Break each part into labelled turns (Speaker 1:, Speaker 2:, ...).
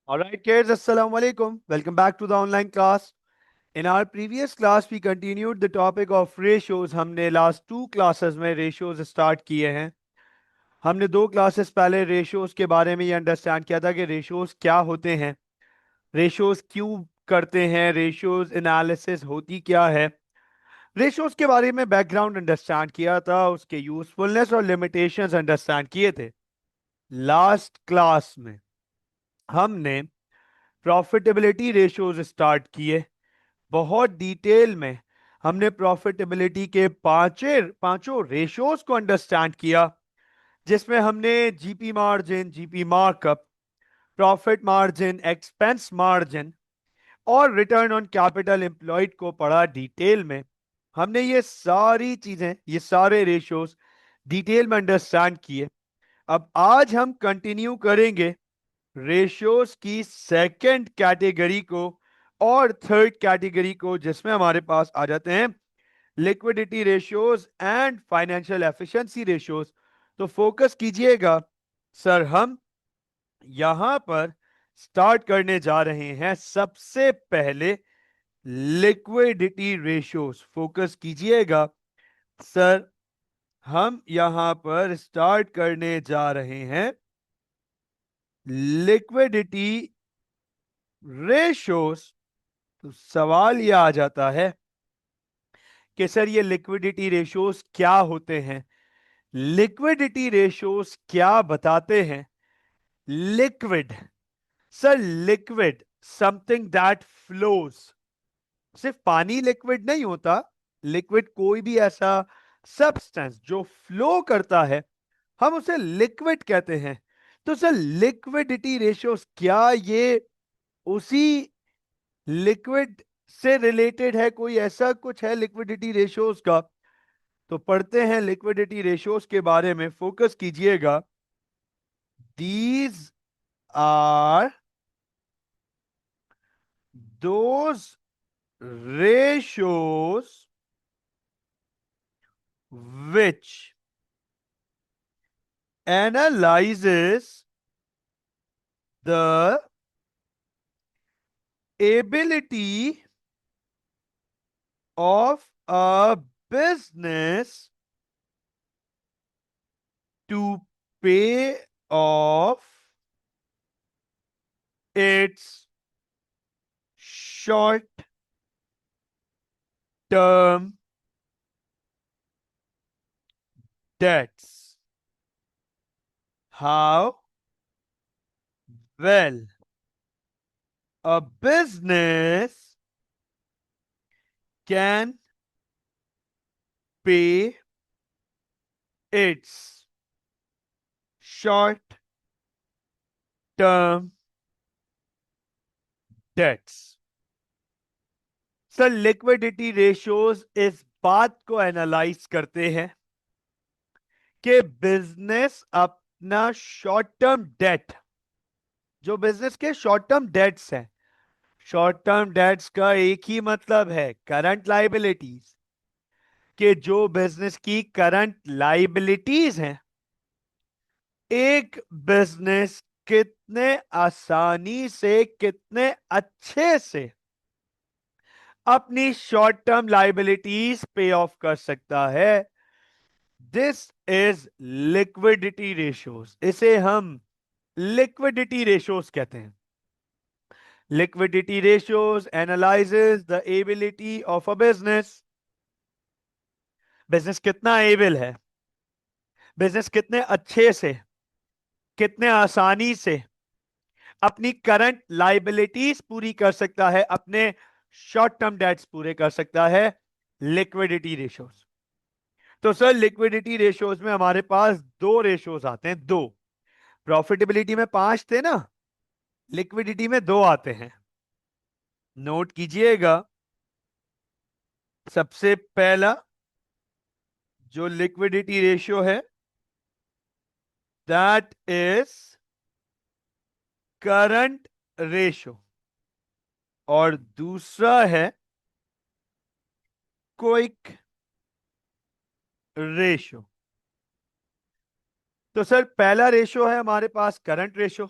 Speaker 1: All right, kids, Assalamu alaikum. Welcome back to the online class. In our previous class, we continued the topic of ratios. हमने last two classes में ratios start किए हैं. हमने दो classes पहले ratios के बारे में ये understand किया था कि ratios क्या होते हैं, ratios क्यों करते हैं, ratios analysis होती क्या है, ratios के बारे में background understand किया था, उसके usefulness और limitations understand किए थे. Last class में हमने प्रॉफिटेबिलिटी रेशियोज स्टार्ट किए. बहुत डिटेल में हमने प्रॉफिटेबिलिटी के पांचों रेशियोज को अंडरस्टैंड किया, जिसमें हमने GP margin, GP markup, profit margin, expense margin और रिटर्न ऑन कैपिटल एम्प्लॉयड को पढ़ा डिटेल में. हमने ये सारी चीजें, ये सारे रेशियोज डिटेल में अंडरस्टैंड किए. अब आज हम कंटिन्यू करेंगे रेशियोज की सेकंड कैटेगरी को और थर्ड कैटेगरी को, जिसमें हमारे पास आ जाते हैं liquidity ratios and financial efficiency ratios. तो फोकस कीजिएगा सर, हम यहां पर स्टार्ट करने जा रहे हैं सबसे पहले लिक्विडिटी रेशियोज. फोकस कीजिएगा सर, हम यहां पर स्टार्ट करने जा रहे हैं लिक्विडिटी रेशियोज. तो सवाल यह आ जाता है कि सर ये लिक्विडिटी रेशियोज क्या होते हैं, लिक्विडिटी रेशियोज क्या बताते हैं. Liquid, sir liquid something that flows. सिर्फ पानी लिक्विड नहीं होता, लिक्विड कोई भी ऐसा सब्सटेंस जो फ्लो करता है हम उसे लिक्विड कहते हैं. तो सर लिक्विडिटी रेशियोज क्या ये उसी लिक्विड से रिलेटेड है, कोई ऐसा कुछ है लिक्विडिटी रेशियोज का? तो पढ़ते हैं लिक्विडिटी रेशियोज के बारे में. फोकस कीजिएगा. These are those ratios which analyzes the ability of a business to pay off its short term debts. How well a business can pay its short term debts. Sir liquidity ratios इस बात को analyse करते हैं कि business अपना short term debt, जो business के short term debts हैं, शॉर्ट टर्म डेट्स का एक ही मतलब है करंट लाइबिलिटीज, कि जो बिजनेस की करंट लाइबिलिटीज हैं, एक बिजनेस कितने आसानी से, कितने अच्छे से अपनी शॉर्ट टर्म लाइबिलिटीज पे ऑफ कर सकता है. This is liquidity ratios. इसे हम लिक्विडिटी रेशियोज कहते हैं. Liquidity ratios analyses the ability of a business. Business कितना एबल है, बिजनेस कितने अच्छे से, कितने आसानी से अपनी करंट लाइबिलिटीज पूरी कर सकता है, अपने शॉर्ट टर्म डेट्स पूरे कर सकता है. Liquidity ratios. तो सर लिक्विडिटी रेशियोज में हमारे पास दो रेशियोज आते हैं. दो, प्रॉफिटेबिलिटी में पांच थे ना, लिक्विडिटी में दो आते हैं. नोट कीजिएगा. सबसे पहला जो लिक्विडिटी रेशियो है, दैट इज करंट रेशियो, और दूसरा है क्विक रेशियो. तो सर पहला रेशियो है हमारे पास करंट रेशियो,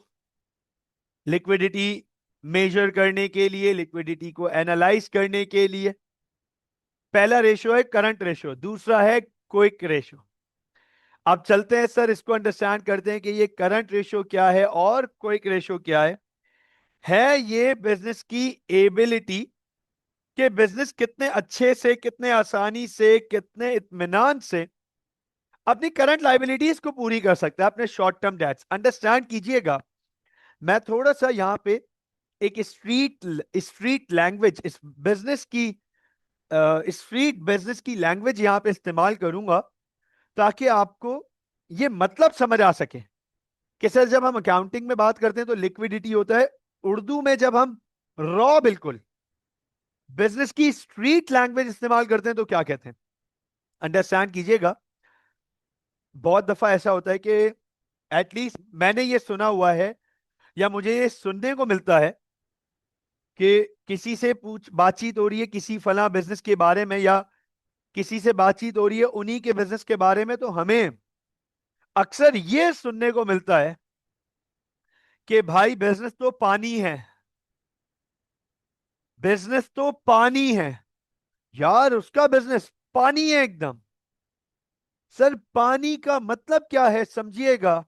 Speaker 1: लिक्विडिटी मेजर करने के लिए, लिक्विडिटी को एनालाइज करने के लिए। पहला रेशो है करंट रेशो, दूसरा है क्विक रेशो। अब चलते हैं सर, इसको अंडरस्टैंड करते हैं कि ये करंट रेशो क्या है और क्विक रेशो क्या है ये बिजनेस की एबिलिटी कि बिजनेस कितने अच्छे से, कितने आसानी से, कितने इत्मीनान से अपनी करंट लाइबिलिटीज को पूरी कर सकता है, अपने शॉर्ट टर्म डेट्स। अंडरस्टैंड कीजिएगा, मैं थोड़ा सा यहां पे एक स्ट्रीट लैंग्वेज, इस बिजनेस की स्ट्रीट बिजनेस की लैंग्वेज यहां पे इस्तेमाल करूंगा ताकि आपको ये मतलब समझ आ सके कि सर जब हम अकाउंटिंग में बात करते हैं तो लिक्विडिटी होता है, उर्दू में जब हम रॉ बिल्कुल बिजनेस की स्ट्रीट लैंग्वेज इस्तेमाल करते हैं तो क्या कहते हैं। अंडरस्टैंड कीजिएगा, बहुत दफा ऐसा होता है कि एटलीस्ट मैंने ये सुना हुआ है या मुझे ये सुनने को मिलता है कि किसी से पूछ बातचीत हो रही है किसी फला बिजनेस के बारे में, या किसी से बातचीत हो रही है उन्हीं के बिजनेस के बारे में, तो हमें अक्सर ये सुनने को मिलता है कि भाई बिजनेस तो पानी है, बिजनेस तो पानी है। यार उसका बिजनेस पानी है एकदम। सर पानी का मतलब क्या है समझिएगा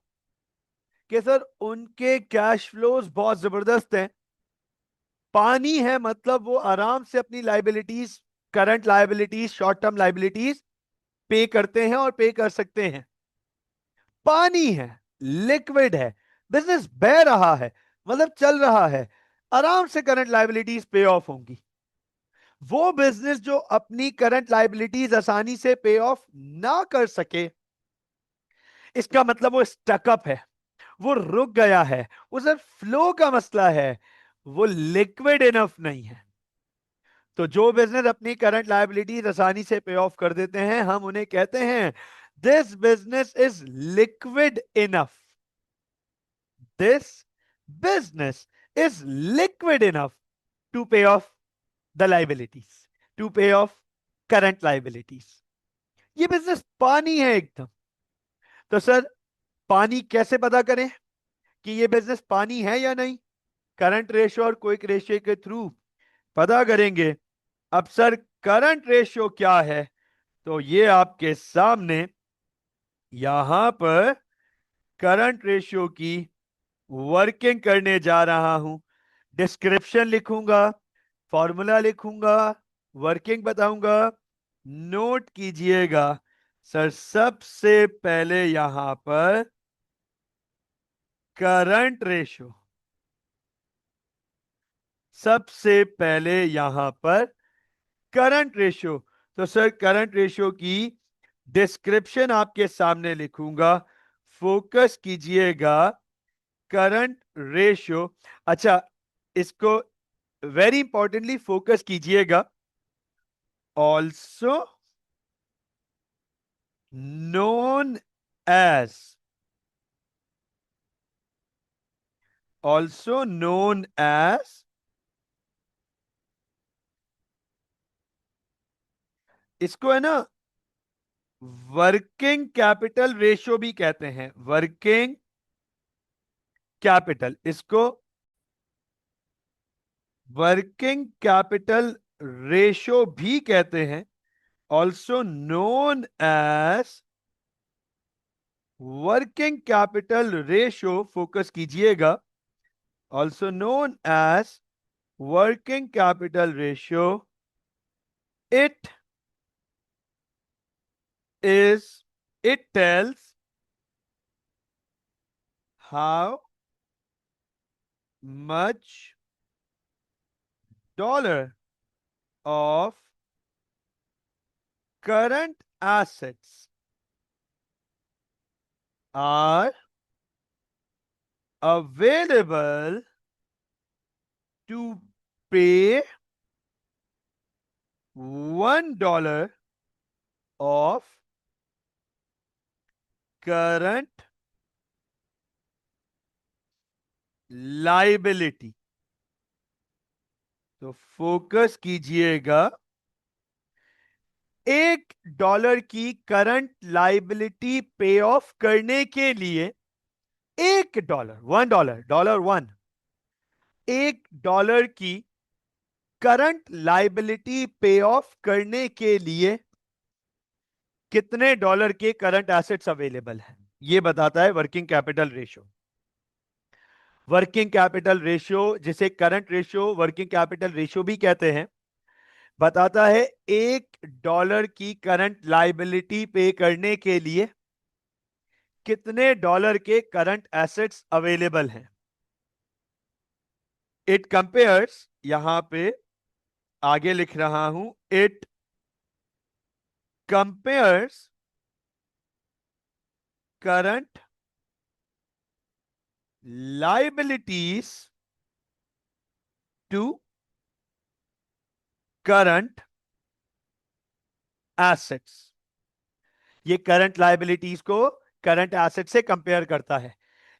Speaker 1: कि सर उनके कैश फ्लोज बहुत जबरदस्त हैं। पानी है मतलब वो आराम से अपनी liabilities, current liabilities, short term liabilities पे करते हैं और पे कर सकते हैं। पानी है, लिक्विड है, बिजनेस बह रहा है, मतलब चल रहा है, आराम से करंट लाइबिलिटीज पे ऑफ होंगी। वो बिजनेस जो अपनी करंट लाइबिलिटीज आसानी से पे ऑफ ना कर सके, इसका मतलब वो स्टकअप है, वो रुक गया है, उसे फ्लो का मसला है, वो लिक्विड इनफ नहीं है। तो जो बिजनेस अपनी करंट लायबिलिटीज आसानी से पे ऑफ कर देते हैं, हम उन्हें कहते हैं this business is liquid enough, this business is liquid enough to pay off the liabilities, to pay off current liabilities. ये बिजनेस पानी है एकदम। तो सर पानी कैसे पता करें कि ये बिजनेस पानी है या नहीं? करंट रेशियो और क्विक रेशियो के थ्रू पता करेंगे। अब सर करंट रेशियो क्या है? तो ये आपके सामने यहां पर करंट रेशियो की वर्किंग करने जा रहा हूं। डिस्क्रिप्शन लिखूंगा, फॉर्मूला लिखूंगा, वर्किंग बताऊंगा, नोट कीजिएगा। सर सबसे पहले यहां पर करंट रेशियो, सबसे पहले यहां पर करंट रेशियो। तो सर करंट रेशियो की डिस्क्रिप्शन आपके सामने लिखूंगा, फोकस कीजिएगा। करंट रेशियो, अच्छा इसको वेरी इंपॉर्टेंटली फोकस कीजिएगा, also known as, also known as, इसको है ना वर्किंग कैपिटल रेशियो भी कहते हैं। वर्किंग कैपिटल, इसको वर्किंग कैपिटल रेशियो भी कहते हैं, also known as working capital ratio. Focus कीजिएगा, also known as working capital ratio. It is, it tells how much dollar of current assets are available to pay $1 of current liability। तो focus कीजिएगा, $1 की current liability पे of करने के लिए $1, $1, $1 $1 की current liability पे ऑफ करने के लिए कितने डॉलर के करंट एसेट्स अवेलेबल हैं, यह बताता है working capital ratio. Working capital ratio, जिसे current ratio working capital ratio भी कहते हैं, बताता है $1 की करंट लाइबिलिटी पे करने के लिए कितने डॉलर के करंट एसेट्स अवेलेबल हैं। इट कंपेयर्स, यहां पे आगे लिख रहा हूं, it compares current liabilities to current assets. ये करंट लाइबिलिटीज को करंट एसेट से कंपेयर करता है,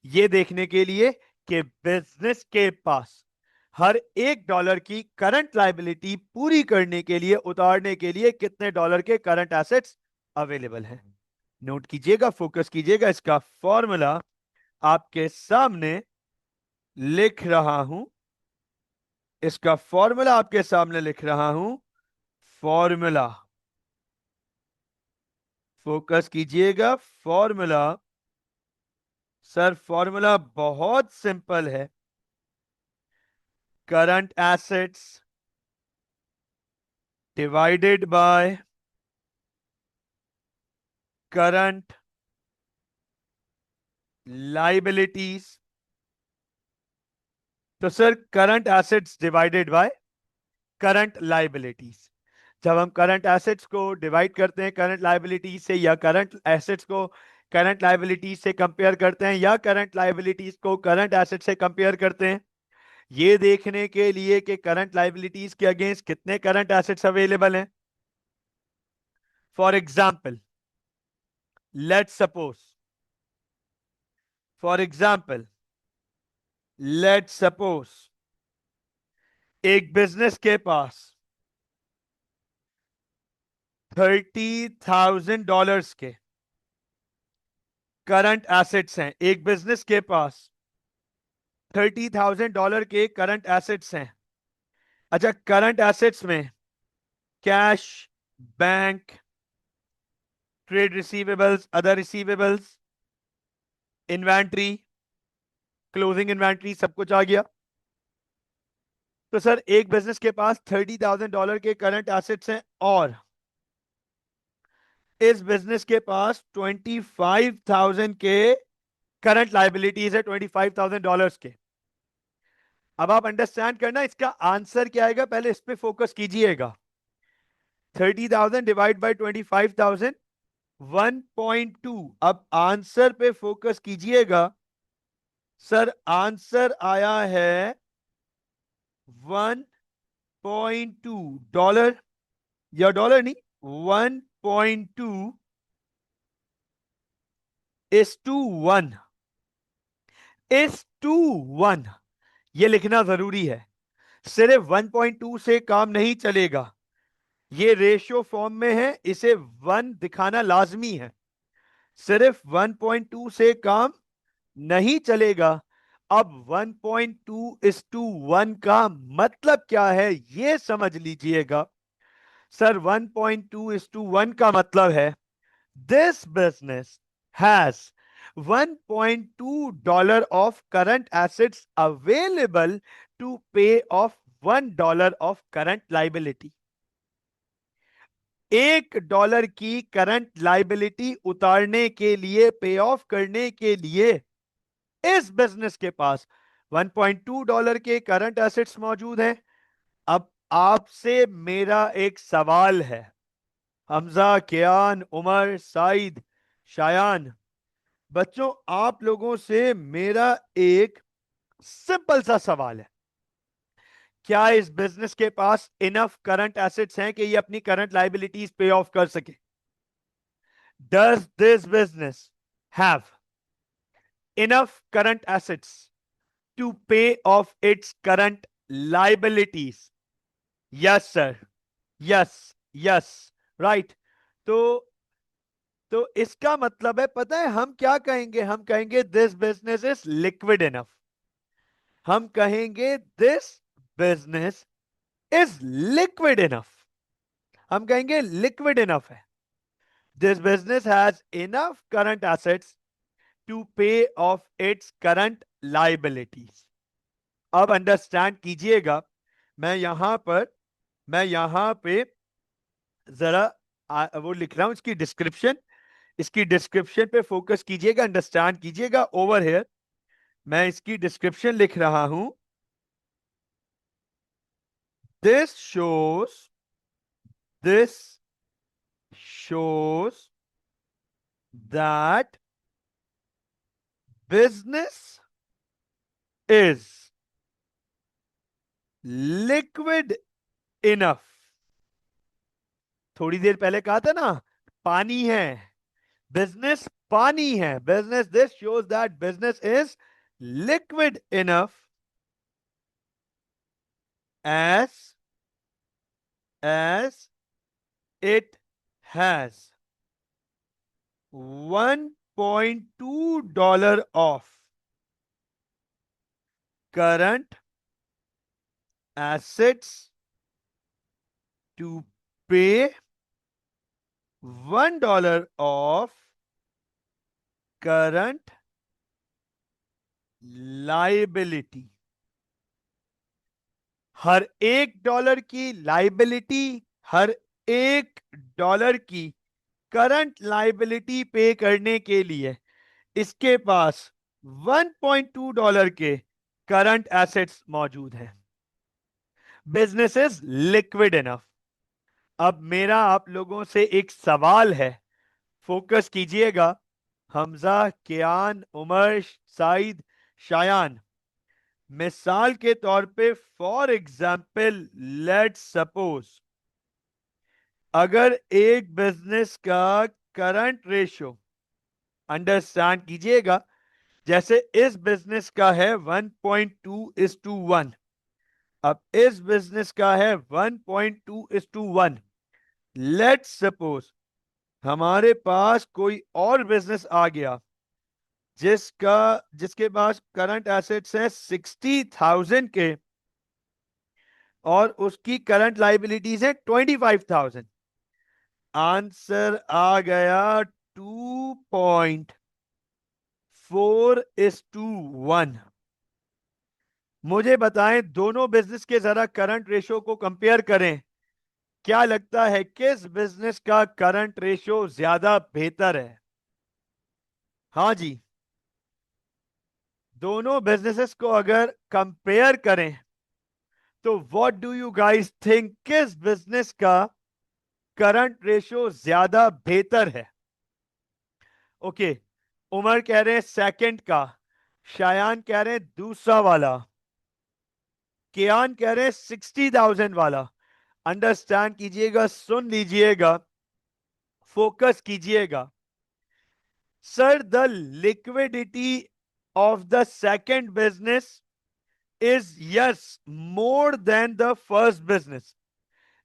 Speaker 1: ये देखने के लिए कि बिजनेस के पास हर $1 की करंट लाइबिलिटी पूरी करने के लिए, उतारने के लिए कितने डॉलर के करंट एसेट्स अवेलेबल हैं। नोट कीजिएगा, फोकस कीजिएगा, इसका फॉर्मूला आपके सामने लिख रहा हूं, इसका फॉर्मूला आपके सामने लिख रहा हूं। फॉर्मूला, फोकस कीजिएगा, फॉर्मूला। सर फॉर्मूला बहुत सिंपल है। Current assets divided by current liabilities. तो sir current assets divided by current liabilities, जब हम करंट एसेट्स को डिवाइड करते हैं करंट लाइबिलिटीज से, या करंट एसेट्स को करंट लाइबिलिटीज से कंपेयर करते हैं, या करंट लाइबिलिटीज को करंट एसेट से कंपेयर करते हैं, ये देखने के लिए कि करंट लाइबिलिटीज के अगेंस्ट कितने करंट एसेट्स अवेलेबल हैं। For example, let's suppose, for example let's suppose एक बिजनेस के पास $30,000 के करंट एसेट्स हैं। एक बिजनेस के पास $30,000 के करंट एसेट्स हैं। अच्छा, करंट एसेट्स में cash, bank, trade receivables, other receivables, inventory, closing inventory, सब कुछ आ गया। तो सर एक बिजनेस के पास $30,000 के करंट एसेट्स हैं, और इस बिजनेस के पास 25,000 के करंट लाइबिलिटीज है, $25,000 के। अब आप अंडरस्टैंड करना इसका आंसर क्या आएगा, पहले इस पे फोकस कीजिएगा। 30,000 डिवाइड बाय 25,000, 1.2। अब आंसर पे फोकस कीजिएगा। सर आंसर आया है $1.2, या डॉलर नहीं, 1.2:1 1 ये लिखना जरूरी है। सिर्फ 1.2 से काम नहीं चलेगा, ये रेशियो फॉर्म में है, इसे 1 दिखाना लाजमी है। सिर्फ 1.2 से काम नहीं चलेगा। अब 1.2:1 का मतलब क्या है, यह समझ लीजिएगा। सर 1.2:1 का मतलब है this business has $1.2 of current assets available to pay off $1 of current liability। $1 की करंट लाइबिलिटी उतारने के लिए, पे ऑफ करने के लिए, इस बिजनेस के पास $1.2 के करंट एसेट्स मौजूद हैं। अब आपसे मेरा एक सवाल है, हमजा, कियान, उमर, साइद, शायान, बच्चों आप लोगों से मेरा एक सिंपल सा सवाल है, क्या इस बिजनेस के पास इनफ करंट एसेट्स हैं कि ये अपनी करंट लाइबिलिटीज पे ऑफ कर सके? Does this business have enough current assets to pay off its current liabilities? Yes sir, yes, yes, right. तो इसका मतलब है, पता है हम क्या कहेंगे, हम कहेंगे this business is liquid enough. हम कहेंगे this business is liquid enough. हम कहेंगे लिक्विड इनफ है। This business has enough current assets to pay off its current liabilities. अब अंडरस्टैंड कीजिएगा, मैं यहां पर मैं यहां पे जरा वो लिख रहा हूं, इसकी डिस्क्रिप्शन। इसकी डिस्क्रिप्शन पे फोकस कीजिएगा, अंडरस्टैंड कीजिएगा। ओवर हियर मैं इसकी डिस्क्रिप्शन लिख रहा हूं। This shows this shows that business is liquid enough. थोड़ी देर पहले कहा था ना, पानी है बिजनेस, पानी है business. This shows that business is liquid enough as as it has $1.2 of current assets to pay $1 of current liability। हर $1 की लाइबिलिटी, हर $1 की करंट लाइबिलिटी पे करने के लिए इसके पास $1.2 के करंट एसेट्स मौजूद हैं। Business is liquid enough. अब मेरा आप लोगों से एक सवाल है, फोकस कीजिएगा। हमजा, कियान, उमर, साइद, शायान, मिसाल के तौर पे फॉर एग्जाम्पल लेट्स सपोज अगर एक बिजनेस का करंट रेशो, अंडरस्टैंड कीजिएगा, जैसे इस बिजनेस का है 1.2:1, अब इस बिजनेस का है 1.2:1। लेट्स सपोज हमारे पास कोई और बिजनेस आ गया जिसका जिसके पास करंट एसेट्स है 60,000 के और उसकी करंट लाइबिलिटीज है 25,000। आंसर आ गया 2.4:1। मुझे बताएं, दोनों बिजनेस के जरा करंट रेशो को कंपेयर करें। क्या लगता है किस बिजनेस का करंट रेशो ज्यादा बेहतर है? हाँ जी, दोनों बिजनेसेस को अगर कंपेयर करें तो what do you guys think, किस बिजनेस का करंट रेशो ज्यादा बेहतर है? ओके, उमर कह रहे हैं सेकंड का, शायान कह रहे हैं दूसरा वाला, कियान कह रहे हैं 60,000 वाला। अंडरस्टैंड कीजिएगा, सुन लीजिएगा, फोकस कीजिएगा। Sir, the liquidity of the second business is yes more than the first business.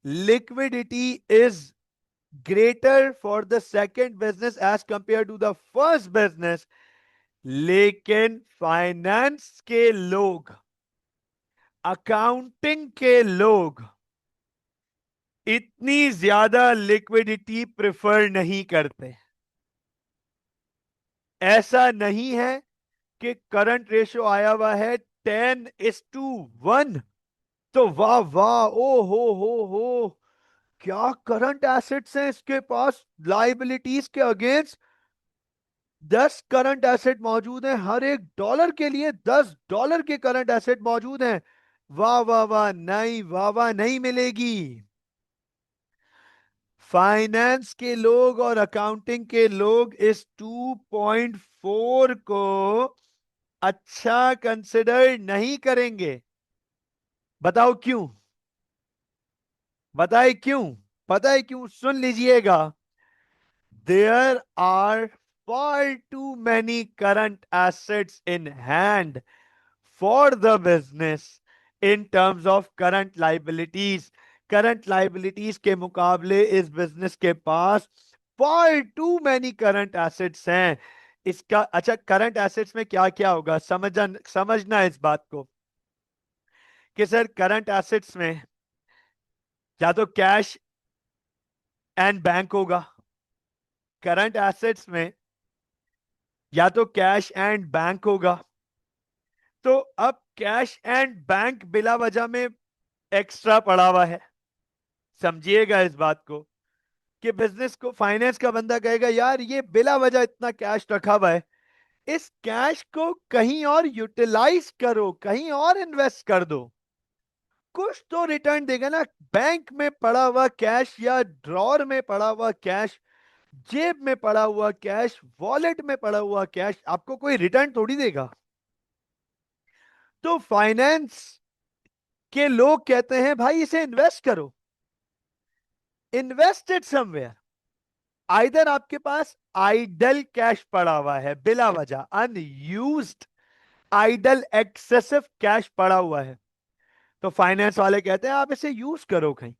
Speaker 1: Liquidity is greater for the second business as compared to the first business. लेकिन फाइनेंस के लोग, अकाउंटिंग के लोग इतनी ज्यादा लिक्विडिटी प्रेफर नहीं करते। ऐसा नहीं है कि करंट रेशियो आया हुआ है 10:1 तो वाह वाह, ओ हो, क्या करंट एसेट्स हैं इसके पास, लाइबिलिटीज के अगेंस्ट 10 करंट एसेट मौजूद हैं, हर $1 के लिए $10 के करंट एसेट मौजूद हैं। वाह वाह वाह, नहीं, वाह वाह नहीं मिलेगी। फाइनेंस के लोग और अकाउंटिंग के लोग इस 2.4 को अच्छा कंसिडर नहीं करेंगे। बताओ क्यों? बताए क्यों? पता है क्यों? सुन लीजिएगा। There are far too many current assets in hand for the business in terms of current liabilities. Current liabilities के मुकाबले इस बिजनेस के पास far too many current assets हैं। इसका अच्छा, करंट एसेट्स में क्या क्या होगा, समझना इस बात को। कि सर करंट एसेट्स में या तो कैश एंड बैंक होगा, करंट एसेट्स में या तो कैश एंड बैंक होगा। तो अब कैश एंड बैंक बिला वजह में एक्स्ट्रा पड़ा हुआ है। समझिएगा इस बात को कि बिजनेस को फाइनेंस का बंदा कहेगा यार ये बिला वजह इतना कैश रखा हुआ है, इस कैश को कहीं और यूटिलाइज करो, कहीं और इन्वेस्ट कर दो, कुछ तो रिटर्न देगा ना। बैंक में पड़ा हुआ कैश या ड्रॉर में पड़ा हुआ कैश, जेब में पड़ा हुआ कैश, वॉलेट में पड़ा हुआ कैश आपको कोई रिटर्न थोड़ी देगा। तो फाइनेंस के लोग कहते हैं भाई इसे इन्वेस्ट करो, इन्वेस्ट इट समवेयर। आइदर आपके पास आइडल कैश पड़ा हुआ है बिला वजह, अनयूज्ड आइडल एक्सेसिव कैश पड़ा हुआ है, तो फाइनेंस वाले कहते हैं आप इसे यूज करो कहीं।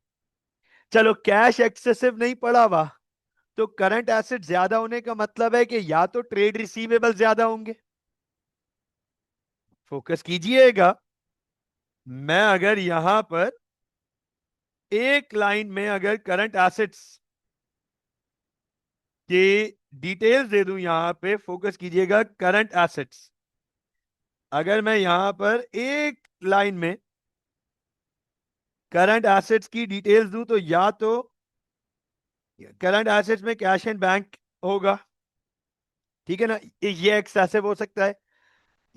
Speaker 1: चलो कैश एक्सेसिव नहीं पड़ा हुआ, तो करंट एसेट ज्यादा होने का मतलब है कि या तो ट्रेड रिसीवेबल ज्यादा होंगे। फोकस कीजिएगा, मैं अगर यहां पर एक लाइन में अगर करंट एसेट्स के डिटेल्स दे दूं, यहां पे फोकस कीजिएगा करंट एसेट्स, अगर मैं यहां पर एक लाइन में करंट एसेट्स की डिटेल्स दूं तो या तो करंट एसेट्स में कैश एंड बैंक होगा, ठीक है ना, ये एक्सेसिव हो सकता है।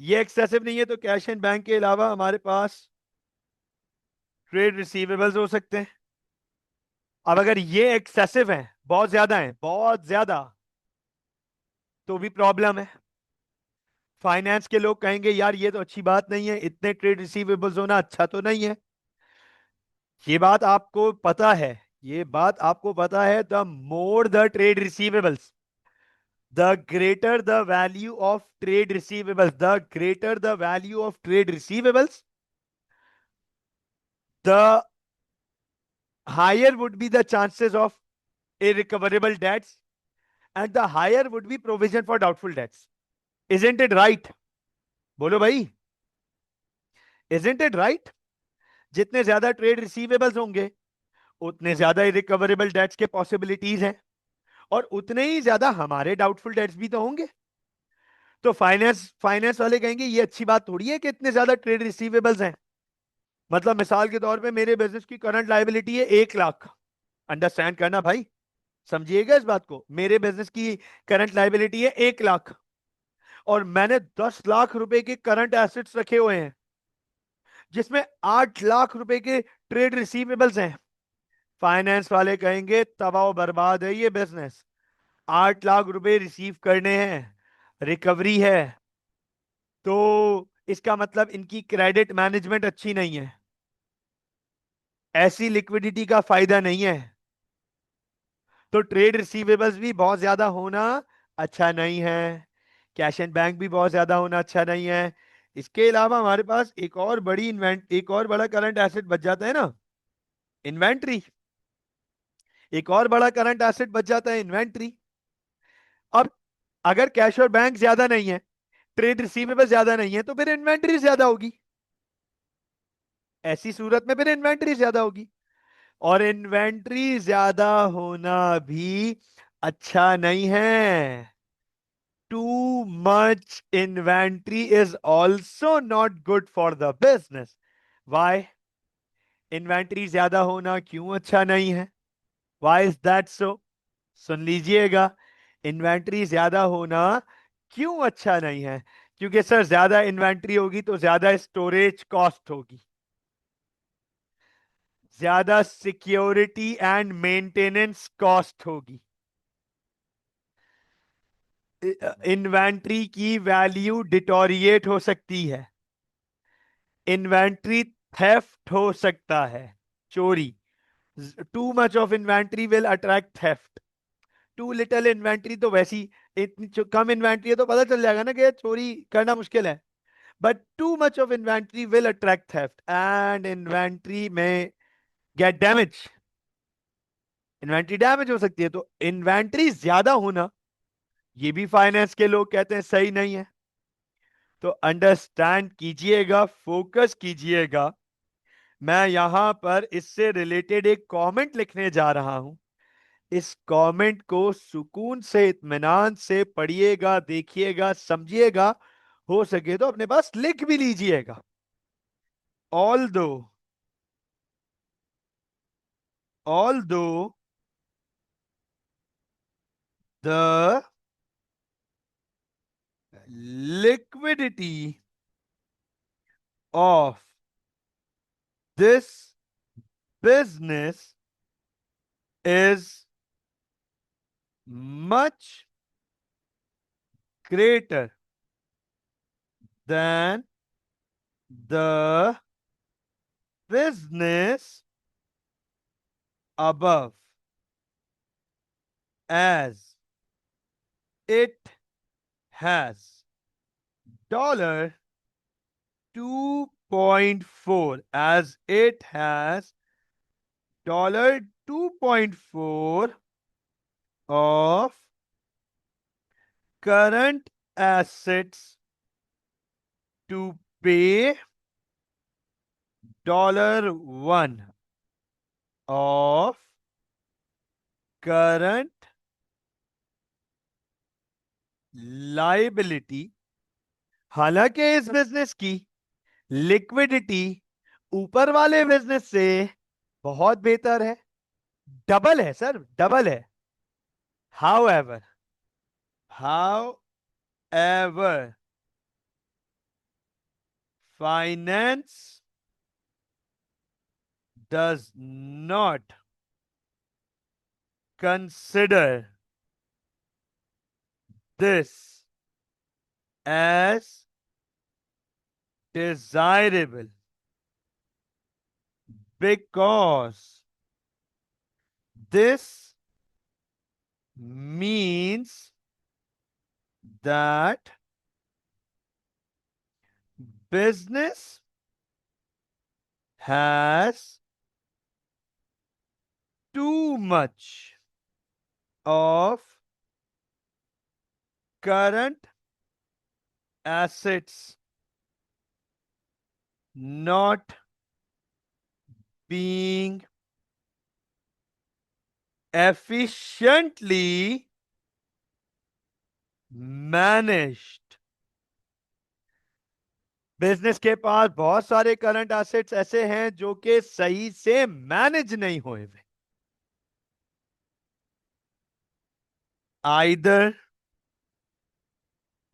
Speaker 1: ये एक्सेसिव नहीं है तो कैश एंड बैंक के अलावा हमारे पास ट्रेड रिसीवेबल्स हो सकते हैं। अब अगर ये एक्सेसिव है, बहुत ज्यादा है, बहुत ज्यादा, तो भी प्रॉब्लम है। फाइनेंस के लोग कहेंगे यार ये तो अच्छी बात नहीं है, इतने ट्रेड रिसीवेबल्स होना अच्छा तो नहीं है। ये बात आपको पता है, ये बात आपको पता है, the more the trade receivables, the greater the value of trade receivables, the greater the value of trade receivables, the higher would be the chances of irrecoverable debts, and the higher would be provision for doubtful debts. Isn't it right? बोलो भाई, isn't it right? जितने ज्यादा trade receivables होंगे उतने ज्यादा irrecoverable dates के possibilities हैं, और उतने ही ज्यादा हमारे डाउटफुल डेट्स भी तो होंगे। तो फाइनेंस फाइनेंस वाले कहेंगे ये अच्छी बात थोड़ी है कि इतने ज्यादा ट्रेड रिसीवेबल्स हैं। मतलब मिसाल के तौर पे मेरे बिजनेस की करंट लायबिलिटी है 1 लाख, अंडरस्टैंड करना भाई, समझिएगा इस बात को, मेरे बिजनेस की करंट लायबिलिटी है 1 लाख, और मैंने 10 लाख रुपए के करंट एसेट्स रखे हुए हैं, जिसमें 8 लाख रुपए के ट्रेड रिसीवेबल्स हैं। फाइनेंस वाले कहेंगे तबाह बर्बाद है ये बिजनेस, 8 लाख रुपए रिसीव करने हैं, रिकवरी है, तो इसका मतलब इनकी क्रेडिट मैनेजमेंट अच्छी नहीं है, ऐसी लिक्विडिटी का फायदा नहीं है। तो ट्रेड रिसीवेबल्स भी बहुत ज्यादा होना अच्छा नहीं है, कैश एंड बैंक भी बहुत ज्यादा होना अच्छा नहीं है। इसके अलावा हमारे पास एक और बड़ा करंट एसेट बच जाता है ना, इन्वेंट्री। एक और बड़ा करंट एसेट बच जाता है इन्वेंट्री। अब अगर कैश और बैंक ज्यादा नहीं है, ट्रेड रिसीवेबल ज्यादा नहीं है, तो फिर इन्वेंट्री ज्यादा होगी। ऐसी सूरत में फिर इन्वेंट्री ज्यादा होगी, और इन्वेंट्री ज्यादा होना भी अच्छा नहीं है। Too much inventory is also not good for the business. Why? Inventory ज्यादा होना क्यों अच्छा नहीं है? Why is that so? सुन लीजिएगा, इन्वेंट्री ज्यादा होना क्यों अच्छा नहीं है, क्योंकि सर ज्यादा इन्वेंट्री होगी तो ज्यादा स्टोरेज कॉस्ट होगी, ज्यादा सिक्योरिटी एंड मेंटेनेंस कॉस्ट होगी, इन्वेंट्री की वैल्यू डिटोरिएट हो सकती है, इन्वेंट्री थेफ्ट हो सकता है, चोरी। Too much of inventory will attract theft, too little inventory तो वैसी, इतनी कम इन्वेंट्री है तो पता चल जाएगा ना कि चोरी करना मुश्किल है, but to much of inventory will attract theft and inventory में गेट डैमेज, इन्वेंट्री डैमेज हो सकती है। तो इन्वेंट्री ज्यादा होना ये भी फाइनेंस के लोग कहते हैं सही नहीं है। तो अंडरस्टैंड कीजिएगा, फोकस कीजिएगा, मैं यहां पर इससे रिलेटेड एक कमेंट लिखने जा रहा हूं। इस कमेंट को सुकून से इत्मीनान से पढ़िएगा, देखिएगा, समझिएगा। हो सके तो अपने पास लिख भी लीजिएगा। although although the liquidity of this business is much greater than the business above, as it has dollar 2.4, as it has dollar 2.4 of current assets to pay $1 of current liability। हालांकि इस बिजनेस की liquidity ऊपर वाले business से बहुत बेहतर है, double है सर, डबल है। However, however, finance does not consider this as desirable because this means that business has too much of current assets not being efficiently managed। Business के पास बहुत सारे करंट एसेट्स ऐसे हैं जो कि सही से मैनेज नहीं हुए हुए। Either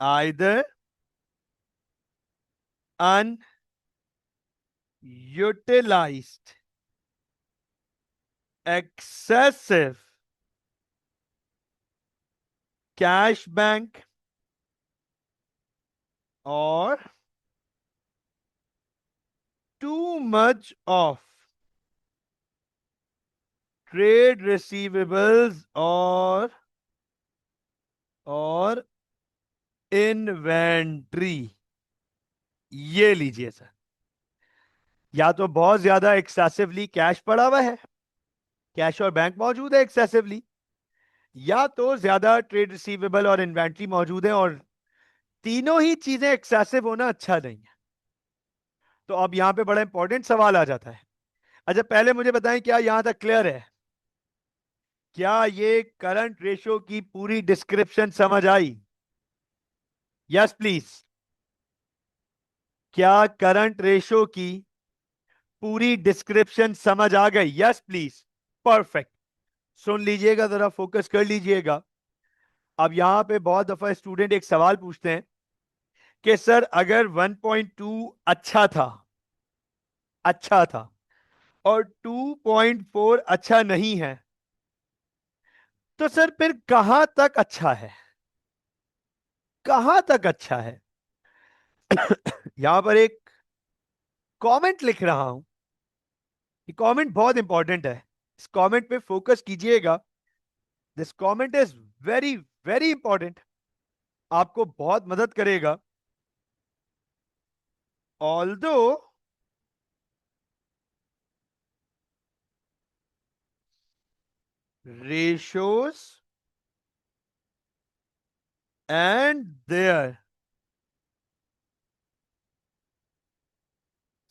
Speaker 1: either unutilized, excessive cash bank, or too much of trade receivables और इन्वेंट्री। ये लीजिए सर, या तो बहुत ज्यादा एक्सेसिवली कैश पड़ा हुआ है, कैश और बैंक मौजूद है एक्सेसिवली, या तो ज्यादा ट्रेड रिसीवेबल और इन्वेंट्री मौजूद है, और तीनों ही चीजें एक्सेसिव होना अच्छा नहीं है। तो अब यहां पे बड़ा इंपॉर्टेंट सवाल आ जाता है। अच्छा, पहले मुझे बताएं, क्या यहां तक क्लियर है? क्या ये करंट रेशो की पूरी डिस्क्रिप्शन समझ आई? Yes please. क्या करंट रेशो की पूरी डिस्क्रिप्शन समझ आ गई? Yes please. परफेक्ट। सुन लीजिएगा, जरा फोकस कर लीजिएगा। अब यहां पे बहुत दफा स्टूडेंट एक सवाल पूछते हैं कि सर अगर 1.2 अच्छा था, अच्छा था, और 2.4 अच्छा नहीं है, तो सर फिर कहां तक अच्छा है? कहां तक अच्छा है? यहां पर एक कमेंट लिख रहा हूं। ये कमेंट बहुत इंपॉर्टेंट है, इस कमेंट पे फोकस कीजिएगा। This comment is very very important, आपको बहुत मदद करेगा। although ratios and their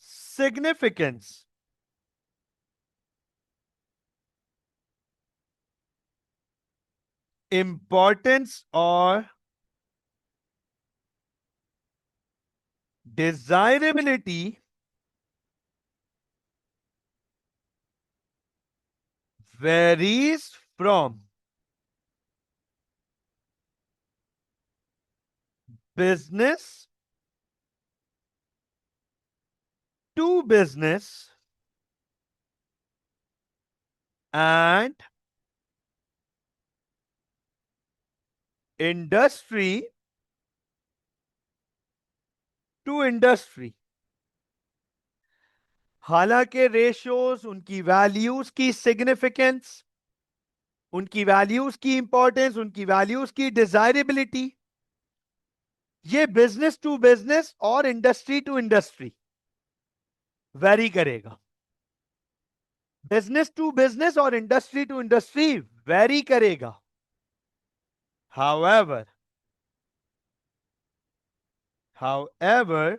Speaker 1: significance importance or desirability varies from business to business and industry to industry. हालांकि रेशियोज, उनकी वैल्यूज की सिग्निफिकेंस, उनकी वैल्यूज की इंपॉर्टेंस, उनकी वैल्यूज की डिजायरेबिलिटी, ये बिजनेस टू बिजनेस और इंडस्ट्री टू इंडस्ट्री वेरी करेगा। बिजनेस टू बिजनेस और इंडस्ट्री टू इंडस्ट्री वेरी करेगा। However however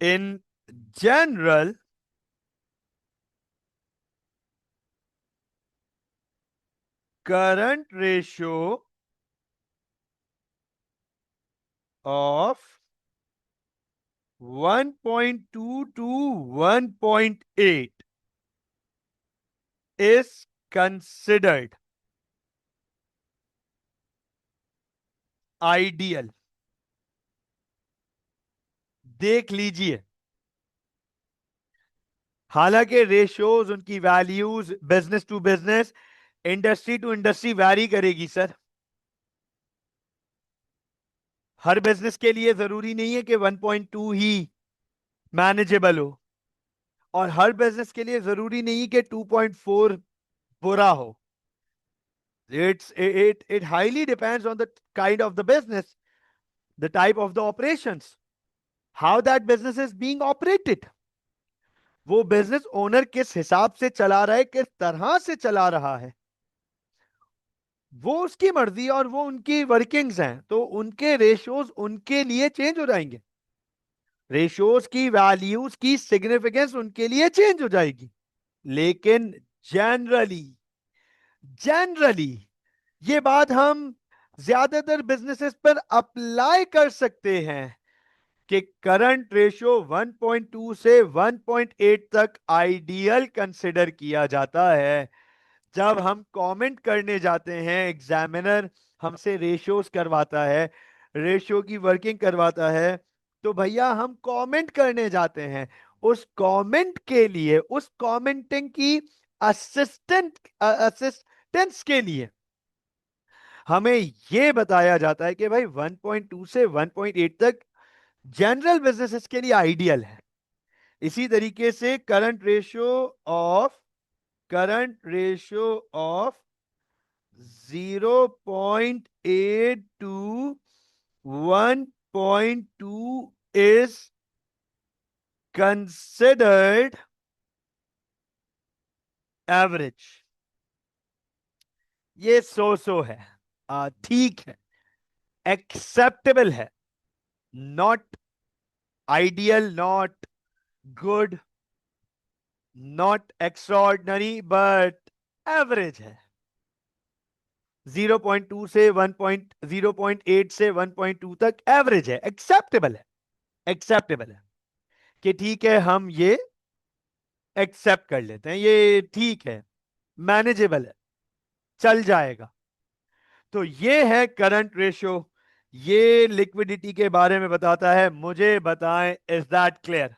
Speaker 1: in general current ratio of 1.2 to 1.8 is considered ideal। देख लीजिए, हालांकि रेशियोज, उनकी values business to business, industry to industry vary करेगी sir. हर बिजनेस के लिए जरूरी नहीं है कि 1.2 ही मैनेजेबल हो, और हर बिजनेस के लिए जरूरी नहीं कि 2.4 बुरा हो। It highly depends on the kind of the business, the type of the operations, how that business is being operated। वो बिजनेस ओनर किस हिसाब से चला रहा है, किस तरह से चला रहा है, वो उसकी मर्जी और वो उनकी वर्किंग्स हैं, तो उनके रेशियोज उनके लिए चेंज हो जाएंगे। रेशियोज की वैल्यूज की सिग्निफिकेंस उनके लिए चेंज हो जाएगी। लेकिन जनरली जनरली ये बात हम ज्यादातर बिजनेसेस पर अप्लाई कर सकते हैं कि करंट रेशियो 1.2 से 1.8 तक आइडियल कंसिडर किया जाता है। जब हम कमेंट करने जाते हैं, एग्जामिनर हमसे रेशियोज करवाता है, रेशियो की वर्किंग करवाता है, तो भैया हम कमेंट करने जाते हैं। उस कमेंट के लिए, उस कमेंटिंग की असिस्टेंस के लिए हमें यह बताया जाता है कि भाई 1.2 से 1.8 तक जनरल बिजनेसेस के लिए आइडियल है। इसी तरीके से current ratio of 0.8 to 1.2 is considered average. ये सो है, ठीक है, एक्सेप्टेबल है, not ideal, not good, not extraordinary, but average है। 0.2 से 0.8 से 1.2 तक एवरेज है, एक्सेप्टेबल है। एक्सेप्टेबल है कि ठीक है, हम ये एक्सेप्ट कर लेते हैं, ये ठीक है, मैनेजेबल है, चल जाएगा। तो ये है करंट रेशियो, ये लिक्विडिटी के बारे में बताता है। मुझे बताएं, is that clear?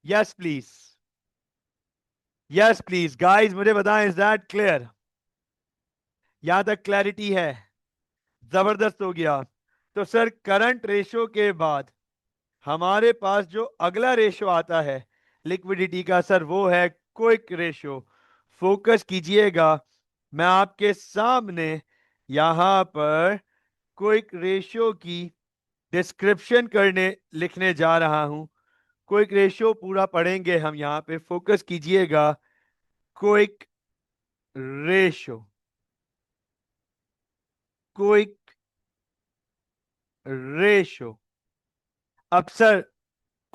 Speaker 1: Yes please, yes please guys, मुझे बताएं, इज दैट क्लियर? यहां तक क्लैरिटी है? जबरदस्त हो गया। तो सर करंट रेशियो के बाद हमारे पास जो अगला रेशियो आता है लिक्विडिटी का, सर वो है क्विक रेशियो। फोकस कीजिएगा, मैं आपके सामने यहां पर क्विक रेशियो की डिस्क्रिप्शन करने लिखने जा रहा हूं। क्विक रेशियो पूरा पढ़ेंगे हम, यहां पे फोकस कीजिएगा। Quick ratio, quick ratio. अब सर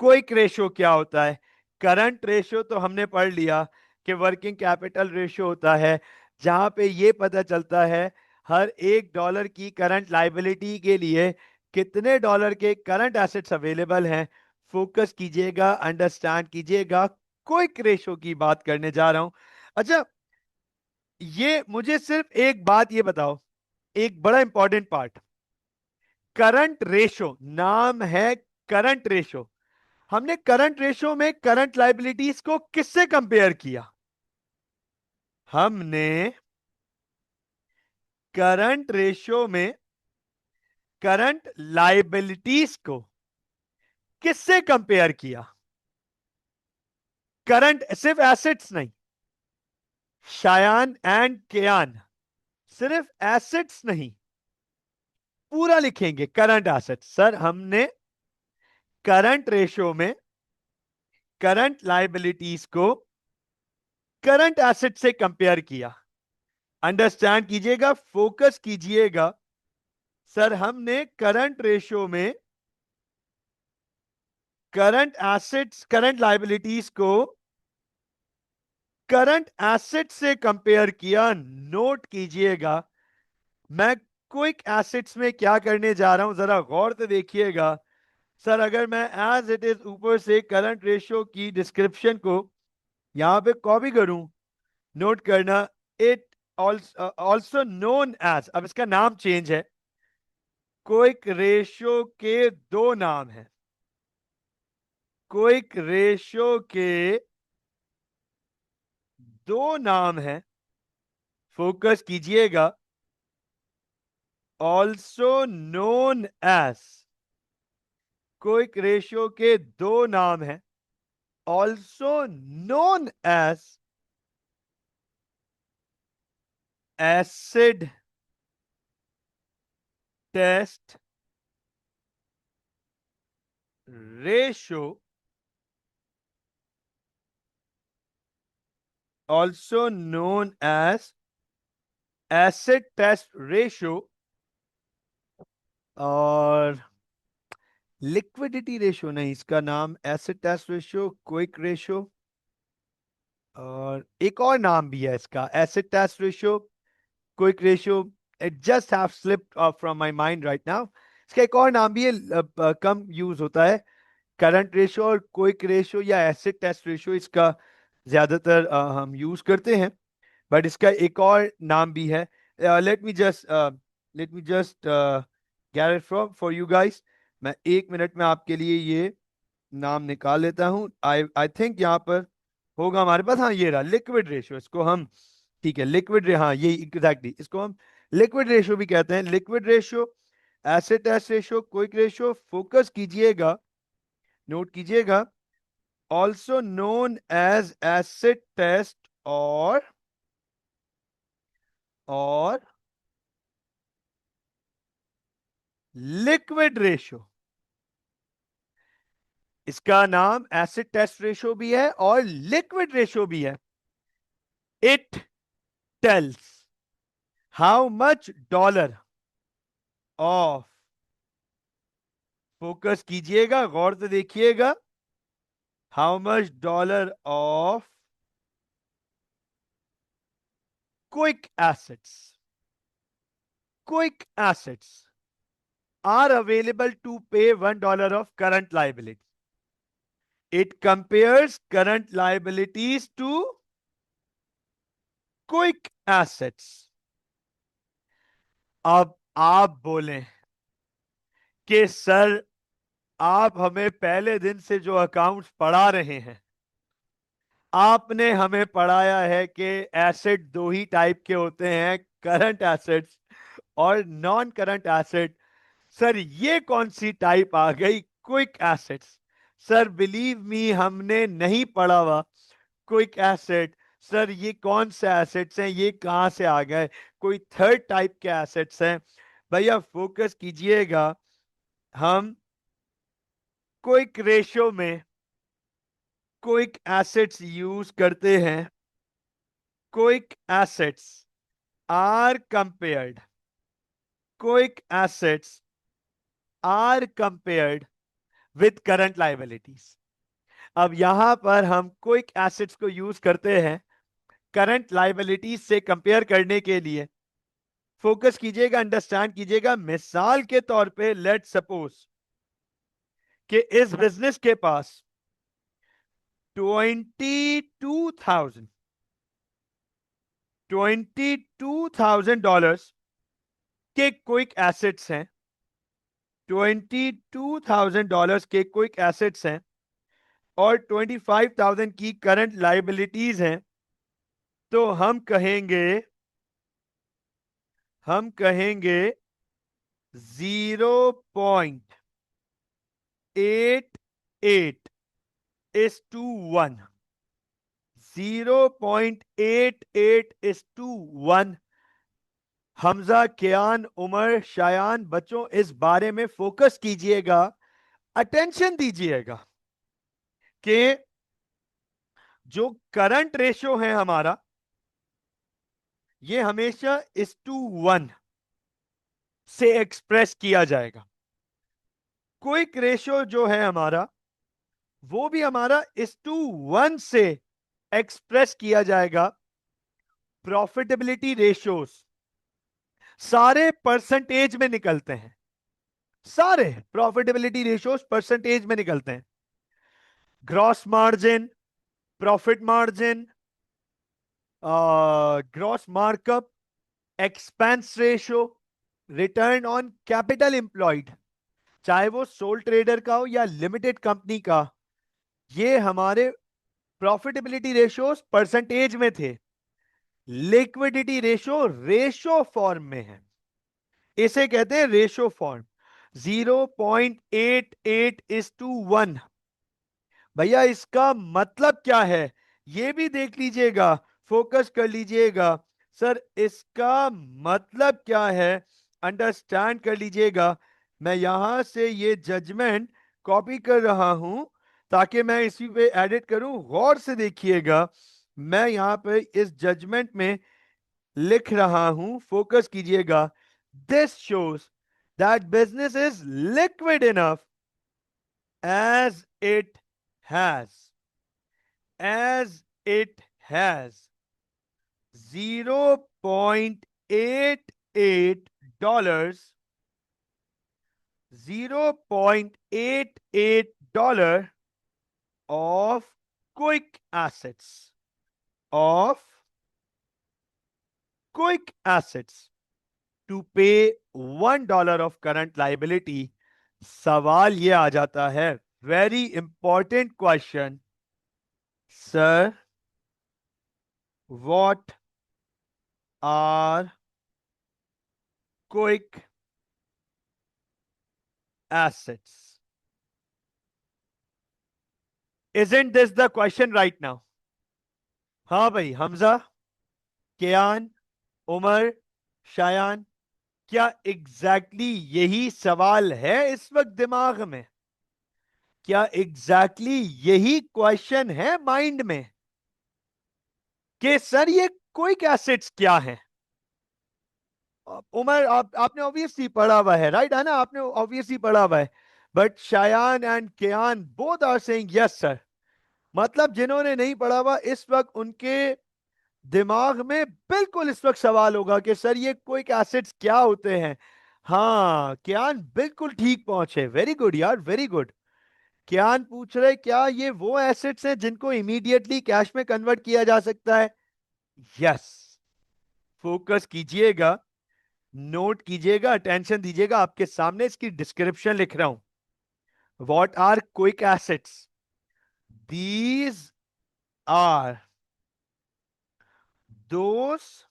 Speaker 1: क्विक रेशियो क्या होता है? करंट रेशियो तो हमने पढ़ लिया, कि वर्किंग कैपिटल रेशियो होता है, जहां पे ये पता चलता है हर $1 की करंट लाइबिलिटी के लिए कितने डॉलर के करंट एसेट्स अवेलेबल हैं। फोकस कीजिएगा, अंडरस्टैंड कीजिएगा, क्विक रेशो की बात करने जा रहा हूं। अच्छा, ये मुझे सिर्फ एक बात ये बताओ, एक बड़ा इंपॉर्टेंट पार्ट, करंट रेशो नाम है, करंट रेशो। हमने करंट रेशो में करंट लाइबिलिटीज को किससे कंपेयर किया? हमने करंट रेशो में करंट लाइबिलिटीज को किससे कंपेयर किया? करंट, सिर्फ एसेट्स नहीं, शायान एंड केयान, सिर्फ एसेट्स नहीं, पूरा लिखेंगे करंट एसेट्स। सर हमने करंट रेशो में करंट लाइबिलिटीज को करंट एसेट से कंपेयर किया। अंडरस्टैंड कीजिएगा, फोकस कीजिएगा। सर हमने करंट रेशो में करंट एसेट्स, करंट लाइबिलिटीज को करंट एसेट से कंपेयर किया। नोट कीजिएगा, मैं क्विक एसेट्स में क्या करने जा रहा हूं, जरा गौर से देखिएगा। सर अगर मैं एज इट इज ऊपर से करंट रेशियो की डिस्क्रिप्शन को यहां पे कॉपी करूं, नोट करना, इट ऑल्सो नोन एज, अब इसका नाम चेंज है, क्विक रेशियो के दो नाम हैं, क्विक रेशियो के दो नाम हैं, फोकस कीजिएगा। Also known as, quick ratio के दो नाम हैं, also known as acid test ratio, also known as acid test ratio और लिक्विडिटी रेशियो नहीं, इसका नाम acid test ratio, quick ratio, और एक और नाम भी है इसका, acid test ratio, quick ratio. It just have slipped from my mind right now. इसका एक और नाम भी है, कम यूज होता है, करंट रेशियो और क्विक रेशियो या एसिड टेस्ट रेशियो, इसका ज्यादातर हम यूज करते हैं, बट इसका एक और नाम भी है। Let me just get it from for you guys. मैं एक मिनट में आपके लिए ये नाम निकाल लेता हूं। आई आई थिंक यहाँ पर होगा हमारे पास, हाँ ये रहा, लिक्विड रेशियो, इसको हम, ठीक है, लिक्विड, हाँ ये एग्जैक्टली, इसको हम लिक्विड रेशियो भी कहते हैं। Liquid ratio, acid test ratio, quick ratio, focus कीजिएगा, नोट कीजिएगा, also known as acid test और लिक्विड रेशियो। इसका नाम एसिड टेस्ट रेशियो भी है और लिक्विड रेशियो भी है। It tells how much dollar of, focus कीजिएगा, गौर से देखिएगा, how much dollar of quick assets, quick assets are available to pay $1 of current liability. It compares current liabilities to quick assets. अब आप बोलें कि sir आप हमें पहले दिन से जो अकाउंट्स पढ़ा रहे हैं, आपने हमें पढ़ाया है कि एसेट दो ही टाइप के होते हैं, करंट एसेट्स और नॉन करंट एसेट। सर ये कौन सी टाइप आ गई, quick assets? Sir believe me, हमने नहीं पढ़ा हुआ क्विक एसेट। सर ये कौन से एसेट्स हैं, ये कहां से आ गए, कोई थर्ड टाइप के एसेट्स हैं? भैया फोकस कीजिएगा, हम क्विक रेशियो में क्विक एसेट्स यूज करते हैं। Quick assets are compared, quick assets are compared with current liabilities. अब यहां पर हम क्विक एसेट्स को यूज करते हैं करंट लाइबिलिटीज से कंपेयर करने के लिए फोकस कीजिएगा, अंडरस्टैंड कीजिएगा। मिसाल के तौर पे लेट सपोज कि इस बिजनेस के पास 22,000 के क्विक एसेट्स हैं। $22,000 के क्विक एसेट्स हैं और 25,000 की करंट लाइबिलिटीज हैं। तो हम कहेंगे 0.88 is to 1। 0.88 is to 1। Hamza, कियान, उमर, शायान, बच्चों इस बारे में फोकस कीजिएगा, अटेंशन दीजिएगा कि जो करंट रेशो है हमारा, ये हमेशा इस टू 1 से एक्सप्रेस किया जाएगा। क्विक रेशो जो है हमारा, वो भी हमारा इस टू 1 से एक्सप्रेस किया जाएगा। प्रॉफिटेबिलिटी रेशियोज सारे परसेंटेज में निकलते हैं, सारे प्रॉफिटेबिलिटी रेशियोज परसेंटेज में निकलते हैं। Gross margin, profit margin, gross markup, expense ratio, return on capital employed, चाहे वो सोल ट्रेडर का हो या लिमिटेड कंपनी का, ये हमारे प्रॉफिटेबिलिटी रेशियोज परसेंटेज में थे। लिक्विडिटी रेशियो रेशो फॉर्म में है, इसे कहते हैं रेशो फॉर्म। 0.88 is to 1। भैया इसका मतलब क्या है, ये भी देख लीजिएगा, फोकस कर लीजिएगा। सर इसका मतलब क्या है, अंडरस्टैंड कर लीजिएगा। मैं यहां से ये जजमेंट कॉपी कर रहा हूं ताकि मैं इसी पे एडिट करूं। गौर से देखिएगा, मैं यहां पे इस जजमेंट में लिख रहा हूं, फोकस कीजिएगा। This shows that business is liquid enough as it has 0.88 $0.88 of quick assets to pay $1 of current liability। सवाल ये आ जाता है, very important question, sir what are quick assets? Isn't this the question right now? हाँ भाई, हमजा, कियान, उमर, शायान, क्या exactly यही सवाल है इस वक्त दिमाग में? क्या एग्जैक्टली यही क्वेश्चन है माइंड में कि सर ये क्विक एसेट्स क्या है? उमर, आपने ऑब्वियसली पढ़ा हुआ है, राइट है ना, आपने ऑब्वियसली पढ़ा हुआ है। But Shayan and Kiyan both are saying yes sir. मतलब जिन्होंने नहीं पढ़ा हुआ, इस वक्त उनके दिमाग में बिल्कुल इस वक्त सवाल होगा कि सर ये क्विक एसेट्स क्या होते हैं। हाँ, कियान बिल्कुल ठीक पहुंचे, वेरी गुड यार, वेरी गुड। कियान पूछ रहे क्या ये वो एसेट्स हैं जिनको इमीडिएटली कैश में कन्वर्ट किया जा सकता है? यस। फोकस कीजिएगा, नोट कीजिएगा, अटेंशन दीजिएगा, आपके सामने इसकी डिस्क्रिप्शन लिख रहा हूं। What are quick assets? These are those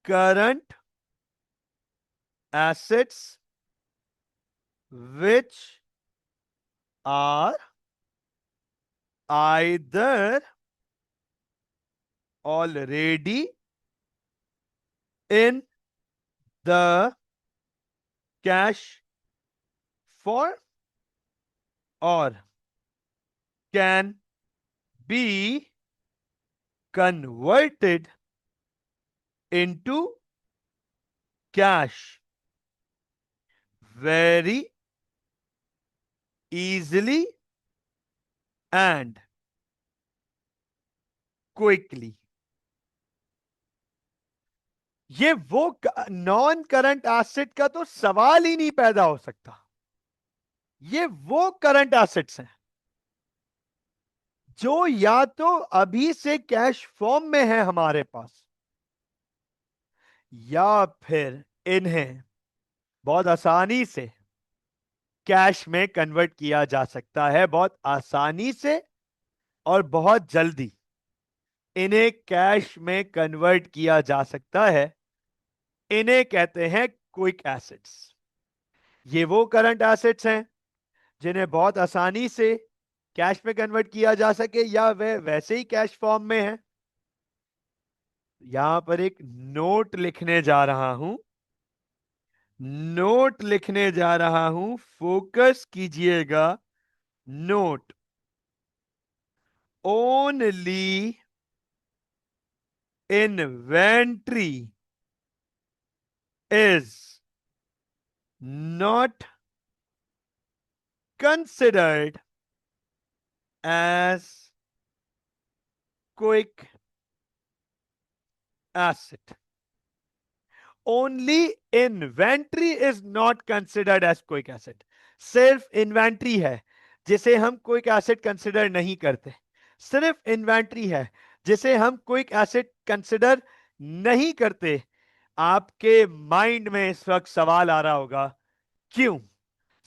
Speaker 1: current assets which are either already in the cash form or can be converted into cash very easily and quickly. ये वो नॉन करंट एसेट का तो सवाल ही नहीं पैदा हो सकता। ये वो करंट एसेट्स हैं जो या तो अभी से कैश फॉर्म में है हमारे पास, या फिर इन्हें बहुत आसानी से कैश में कन्वर्ट किया जा सकता है, बहुत आसानी से और बहुत जल्दी इन्हें कैश में कन्वर्ट किया जा सकता है। इन्हें कहते हैं क्विक एसेट्स। ये वो करंट एसेट्स हैं जिन्हें बहुत आसानी से कैश में कन्वर्ट किया जा सके, या वे वैसे ही कैश फॉर्म में है। यहां पर एक नोट लिखने जा रहा हूं, नोट लिखने जा रहा हूं, फोकस कीजिएगा। Note: only inventory is not considered as quick asset. Only inventory is not considered as quick asset. सिर्फ इन्वेंट्री है जिसे हम क्विक एसेट कंसिडर नहीं करते। सिर्फ इन्वेंट्री है जिसे हम क्विक एसेट कंसिडर नहीं करते। आपके माइंड में इस वक्त सवाल आ रहा होगा, क्यों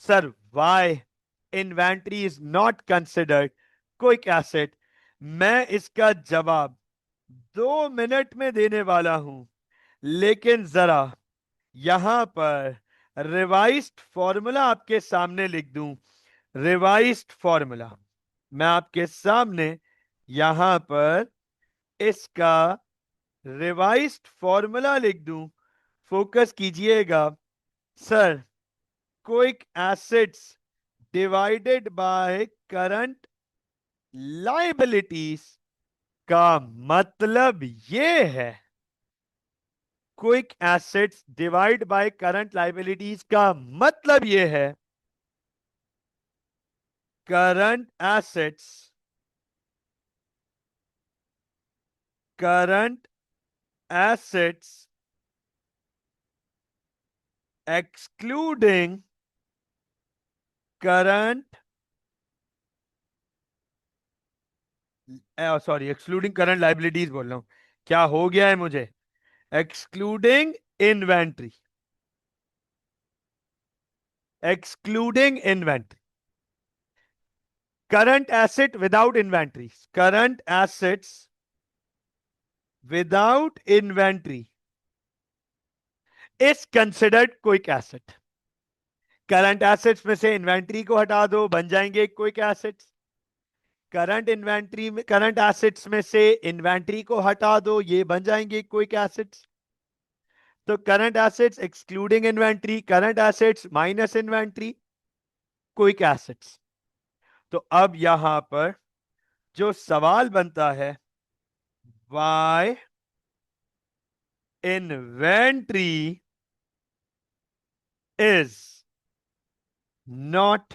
Speaker 1: sir, why inventory is not considered quick asset? मैं इसका जवाब 2 मिनट में देने वाला हूं, लेकिन जरा यहां पर रिवाइज्ड फॉर्मूला आपके सामने लिख दूं। रिवाइज्ड फॉर्मूला मैं आपके सामने यहां पर इसका रिवाइज्ड फॉर्मूला लिख दूं। फोकस कीजिएगा। Sir, quick assets divided by current liabilities का मतलब यह है, quick assets divide by current liabilities का मतलब यह है, current assets, current assets excluding current, sorry, excluding current liabilities बोल रहा हूं, क्या हो गया है मुझे, excluding inventory, excluding inventory, current asset without inventory, current assets without inventory is considered quick asset. Current assets में से इन्वेंट्री को हटा दो, बन जाएंगे क्विक एसेट्स। करंट इन्वेंट्री में, करंट एसेट्स में से इन्वेंट्री को हटा दो, ये बन जाएंगे क्विक एसेट्स। तो current assets excluding inventory, current assets minus inventory, quick assets. तो अब यहां पर जो सवाल बनता है, why inventory is not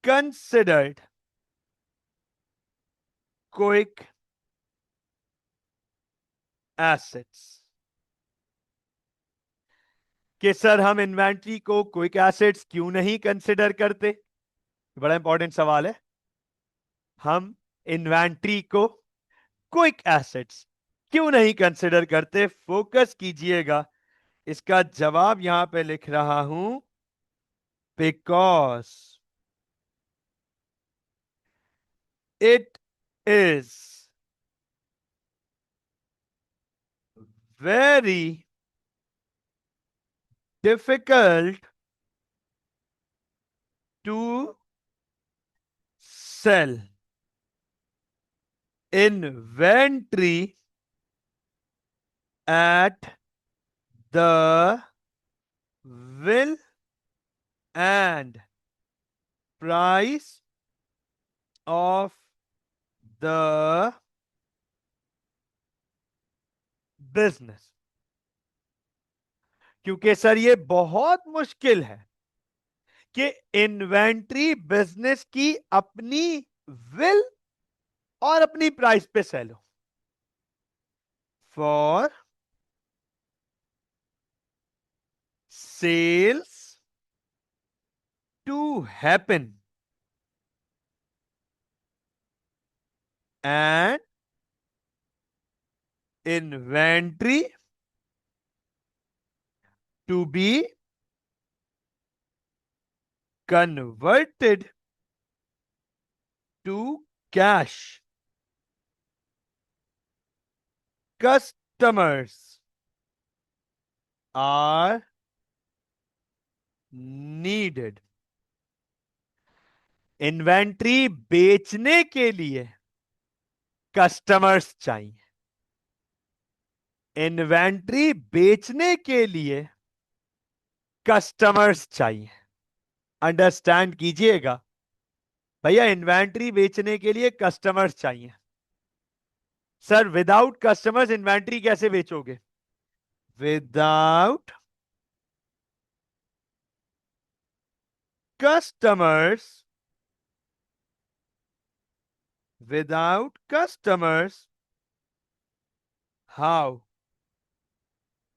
Speaker 1: considered quick assets. कि सर, हम इन्वेंट्री को क्विक एसेट्स क्यों नहीं कंसिडर करते? बड़ा इंपॉर्टेंट सवाल है। हम इन्वेंट्री को क्विक एसेट्स क्यों नहीं कंसिडर करते? फोकस कीजिएगा। इसका जवाब यहां पे लिख रहा हूं, because it is very difficult to sell inventory at the will and price of the business। क्योंकि सर ये बहुत मुश्किल है कि इन्वेंट्री बिजनेस की अपनी विल और अपनी प्राइस पे सेल हो। For sales to happen and inventory to be converted to cash. Customers are needed. Inventory बेचने के लिए कस्टमर्स चाहिए। इन्वेंट्री बेचने के लिए कस्टमर्स चाहिए। अंडरस्टैंड कीजिएगा भैया, इन्वेंट्री बेचने के लिए कस्टमर्स चाहिए। सर विदाउट कस्टमर्स इन्वेंट्री कैसे बेचोगे? Without customers, without customers, how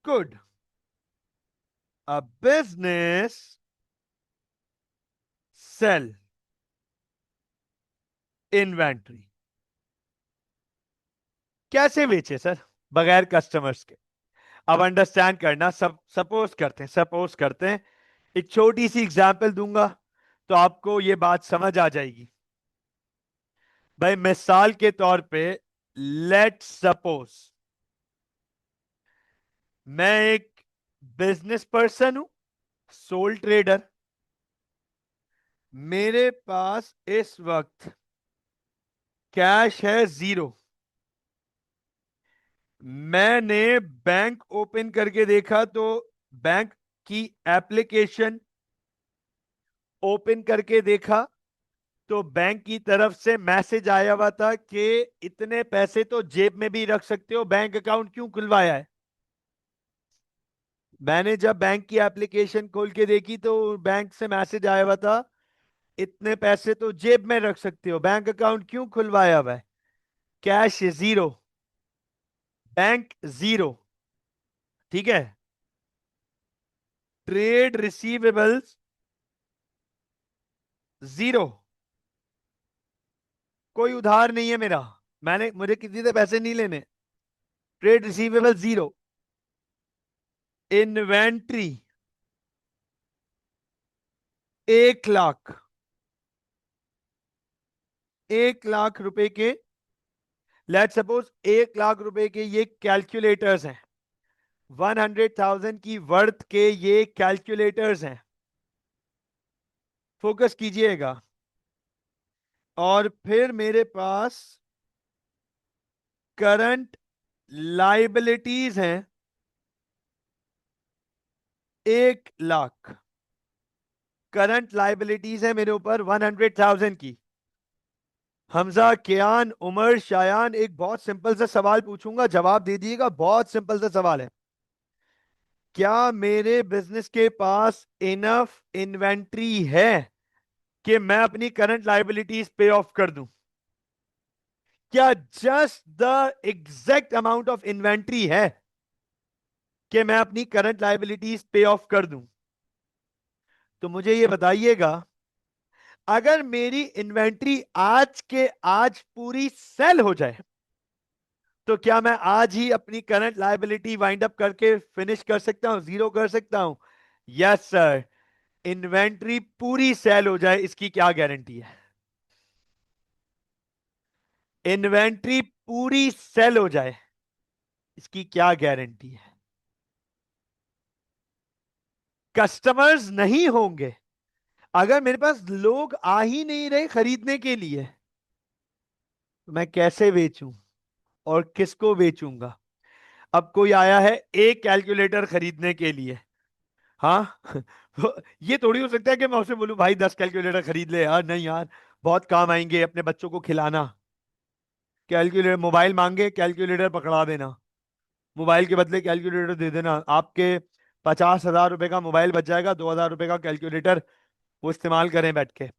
Speaker 1: could a business sell inventory? कैसे बेचे सर बगैर कस्टमर्स के? अब अंडरस्टैंड करना। सब सपोज करते हैं एक छोटी सी एग्जांपल दूंगा तो आपको ये बात समझ आ जाएगी। भाई मिसाल के तौर पे लेट सपोज मैं एक बिजनेस पर्सन हूं, सोल ट्रेडर। मेरे पास इस वक्त कैश है 0। मैंने बैंक ओपन करके देखा तो बैंक की एप्लीकेशन ओपन करके देखा तो बैंक की तरफ से मैसेज आया हुआ था कि इतने पैसे तो जेब में भी रख सकते हो, बैंक अकाउंट क्यों खुलवाया है? मैंने जब बैंक की एप्लीकेशन खोल के देखी तो बैंक से मैसेज आया हुआ था इतने पैसे तो जेब में रख सकते हो, बैंक अकाउंट क्यों खुलवाया हुआ है? Cash 0, bank 0। ठीक है। ट्रेड रिसीवेबल्स 0, कोई उधार नहीं है मेरा, मुझे किसी से पैसे नहीं लेने। Trade receivable 0। Inventory 1 lakh, 1 lakh रुपए के, लेट सपोज 1 लाख रुपए के ये कैलकुलेटर्स हैं, 100,000 की वर्थ के ये कैलकुलेटर्स हैं। फोकस कीजिएगा। और फिर मेरे पास करंट लाइबिलिटीज हैं 1 लाख। करंट लाइबिलिटीज है मेरे ऊपर 100,000 की। हमजा, कियान, उमर, शायान, एक बहुत सिंपल सा सवाल पूछूंगा, जवाब दे दीजिएगा। बहुत सिंपल सा सवाल है। क्या मेरे बिजनेस के पास इनफ इन्वेंट्री है कि मैं अपनी करंट लाइबिलिटीज पे ऑफ कर दूं? क्या just the exact amount of inventory है कि मैं अपनी करंट लाइबिलिटीज पे ऑफ कर दूं? तो मुझे ये बताइएगा, अगर मेरी इन्वेंट्री आज के आज पूरी सेल हो जाए तो क्या मैं आज ही अपनी करंट लायबिलिटी वाइंड अप करके फिनिश कर सकता हूं, 0 कर सकता हूं? Yes sir. इन्वेंट्री पूरी सेल हो जाए इसकी क्या गारंटी है? इन्वेंट्री पूरी सेल हो जाए इसकी क्या गारंटी है? कस्टमर्स नहीं होंगे। अगर मेरे पास लोग आ ही नहीं रहे खरीदने के लिए तो मैं कैसे बेचूं और किसको बेचूंगा? अब कोई आया है एक कैलकुलेटर खरीदने के लिए, हाँ तो ये थोड़ी हो सकता है कि मैं उसे बोलूं भाई 10 कैलकुलेटर खरीद ले यार, नहीं यार बहुत काम आएंगे अपने बच्चों को खिलाना। कैलकुलेटर मोबाइल मांगे, कैलकुलेटर पकड़ा देना, मोबाइल के बदले कैलकुलेटर दे देना। आपके 50,000 रुपए का मोबाइल बच जाएगा, 2,000 रुपए का कैलकुलेटर वो इस्तेमाल करें बैठ के।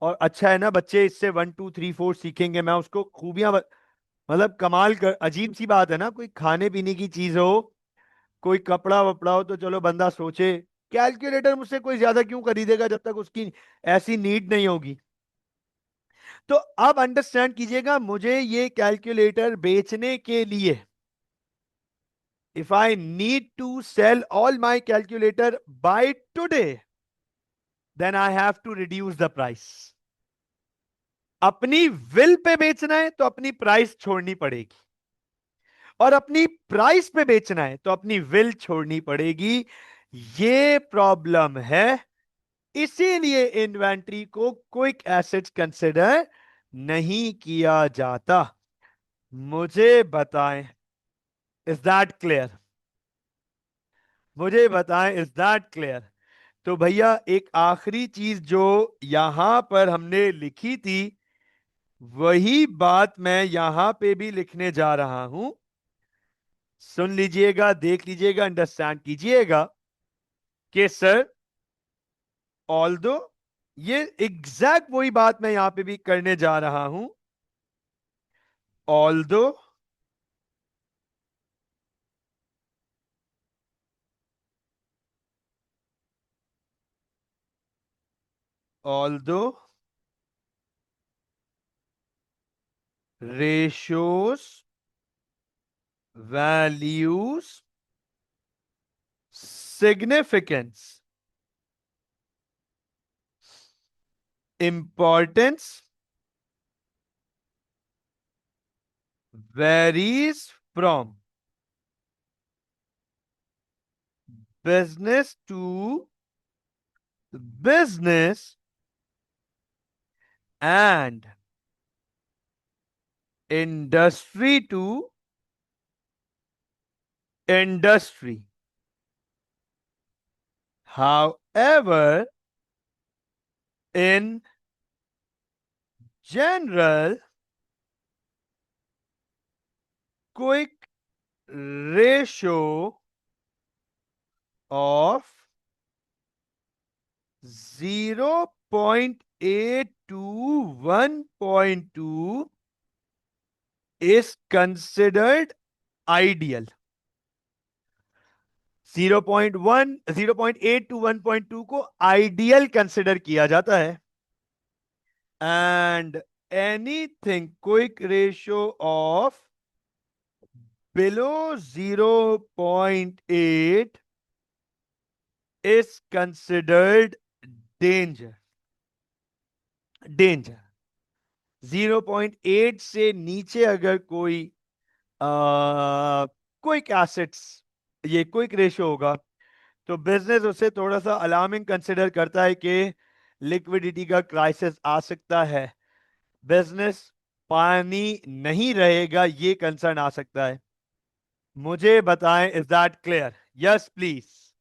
Speaker 1: और अच्छा है ना, बच्चे इससे 1 2 3 4 सीखेंगे। मैं उसको खूबियां मतलब कमाल कर, अजीब सी बात है ना, कोई खाने पीने की चीज हो, कोई कपड़ा वपड़ा हो, तो चलो बंदा सोचे कैलकुलेटर मुझसे कोई ज्यादा क्यों खरीदेगा जब तक उसकी ऐसी नीड नहीं होगी। तो अब अंडरस्टैंड कीजिएगा, मुझे ये कैलकुलेटर बेचने के लिए, if I need to sell all my calculator by today, then I have to reduce the price. अपनी विल पे बेचना है तो अपनी प्राइस छोड़नी पड़ेगी, और अपनी प्राइस पे बेचना है तो अपनी विल छोड़नी पड़ेगी। ये प्रॉब्लम है, इसीलिए इन्वेंट्री को क्विक एसेट्स कंसिडर नहीं किया जाता। मुझे बताएं, इज दैट क्लियर? मुझे बताएं, इज दैट क्लियर? तो भैया एक आखिरी चीज जो यहां पर हमने लिखी थी, वही बात मैं यहां पे भी लिखने जा रहा हूं। सुन लीजिएगा, देख लीजिएगा, अंडरस्टैंड कीजिएगा कि सर, ऑल्दो, ये एग्जैक्ट वही बात मैं यहां पे भी करने जा रहा हूं। Although although ratios, values, significance, importance varies from business to business and industry to industry. However, in general, quick ratio of 0.8 to 1.2 is considered ideal। 0.1 0.8 to 1.2 को आइडियल कंसिडर किया जाता है। And anything quick ratio of below 0.8 is considered danger. Danger 0.8 से नीचे अगर कोई quick assets, ये quick ratio होगा, तो बिजनेस उसे थोड़ा सा अलार्मिंग कंसिडर करता है कि लिक्विडिटी का क्राइसिस आ सकता है, बिजनेस पानी नहीं रहेगा, ये कंसर्न आ सकता है। मुझे बताएं, is that clear? Yes please.